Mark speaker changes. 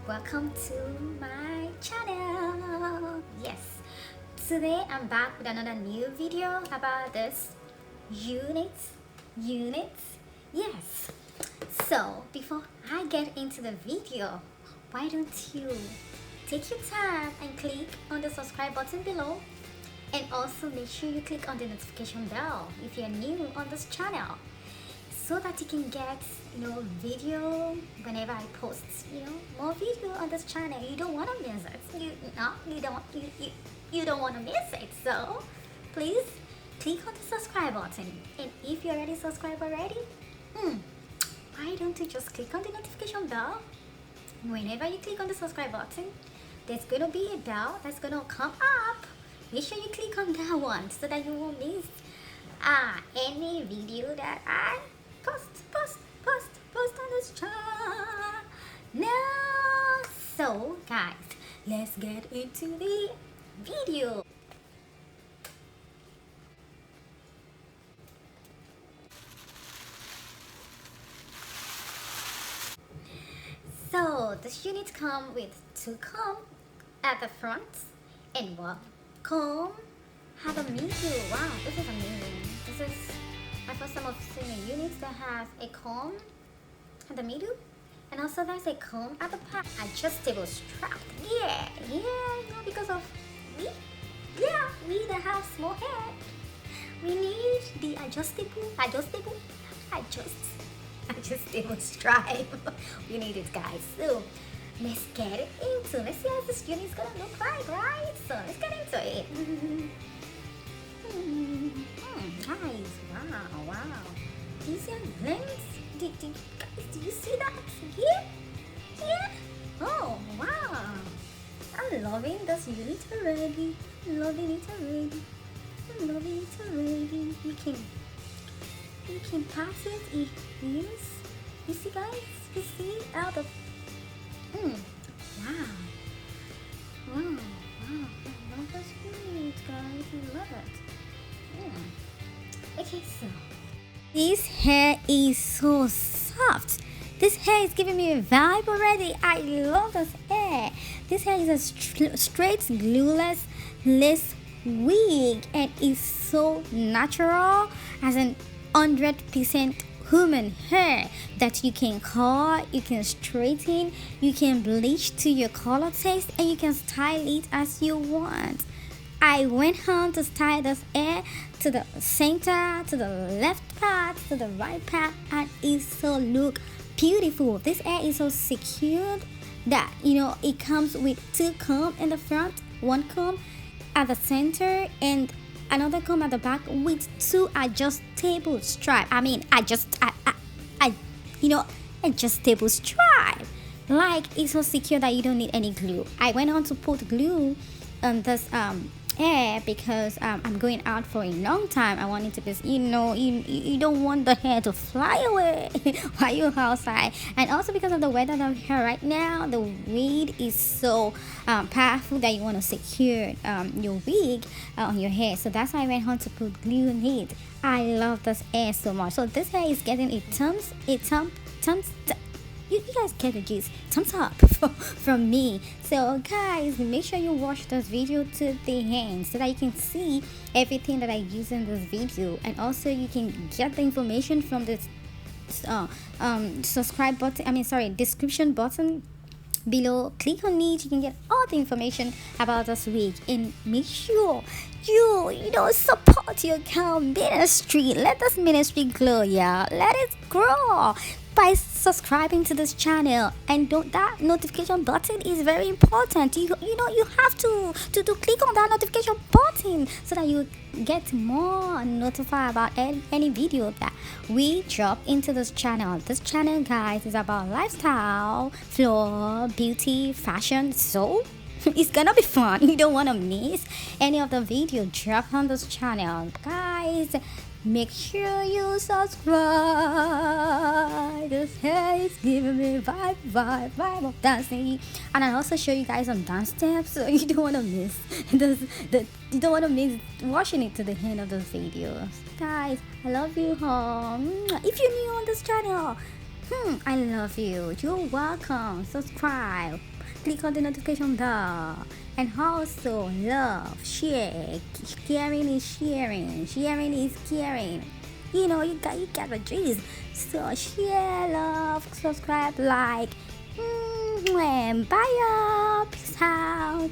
Speaker 1: Welcome to my channel. Yes, today I'm back with another new video about this units. Yes, so before I get into the video, why don't you take your time and click on the subscribe button below, and also make sure you click on the notification bell if you're new on this channel, so that you can get video whenever I post more video on this channel. You don't want to miss it. You don't want to miss it. So please click on the subscribe button, and if you're already subscribed already, why don't you just click on the notification bell? Whenever you click on the subscribe button, there's gonna be a bell that's gonna come up. Make sure you click on that one so that you won't miss any video that I post on this channel. So guys, let's get into the video. So this unit come with two comb at the front and one comb at the middle. Wow, this is amazing. This is my first time of seeing a unit that has a comb at the middle, and also there's a comb at the back. Adjustable strap. Yeah, because of me. Yeah, we that have small hair, we need the adjustable strap. We need it, guys. So let's get it into. Let's see how this unit's gonna look like, right? So let's get into it. Nice. Wow. These are lengths. Do you see that? Yeah. Oh wow. I'm loving this unit already. Loving it already. You can pass it. Yes. You see, guys? You see out of. Wow. I love this unit, guys. I love it. Okay, so this hair is so soft. This hair is giving me a vibe already. I love this hair. This hair is a straight glueless lace wig, and it's so natural, as an 100% human hair that you can curl, you can straighten, you can bleach to your color taste, and you can style it as you want. I went home to style this hair to the center, to the left part, to the right part, and it so look beautiful. This hair is so secured that it comes with two comb in the front, one comb at the center, and another comb at the back with two adjustable strap. Adjustable strap. Like, it's so secure that you don't need any glue. I went on to put glue on this hair because I'm going out for a long time. I want it to be, you don't want the hair to fly away while you're outside. And also because of the weather that we have right now, the wind is so powerful that you want to secure your wig on your hair. So that's why I went on to put glue on it. I love this hair so much. So this hair is getting you guys get the gist. Thumbs up from me. So guys, make sure you watch this video to the end so that you can see everything that I use in this video, and also you can get the information from this subscribe button, description button below. Click on it, you can get all the information about this wig, and make sure you support your cow ministry. Let this ministry grow, yeah. Let it grow. by subscribing to this channel, and that notification button is very important. You know you have to click on that notification button so that you get more notified about any video that we drop into this channel. This channel, guys, is about lifestyle, floor, beauty, fashion, so it's gonna be fun. You don't want to miss any of the video drop on this channel, guys. Make sure you subscribe. This hair is giving me vibe of dancing, and I also show you guys some dance steps, so you don't want to miss you don't want to miss watching it to the end of those videos, guys. I love you all. If you're new on this channel, I love you. You're welcome. Subscribe. Click on the notification bell, and also love, share. Caring is sharing. Sharing is caring. You know, you got the gist. So share, love, subscribe, like. Bye, y'all. Peace out.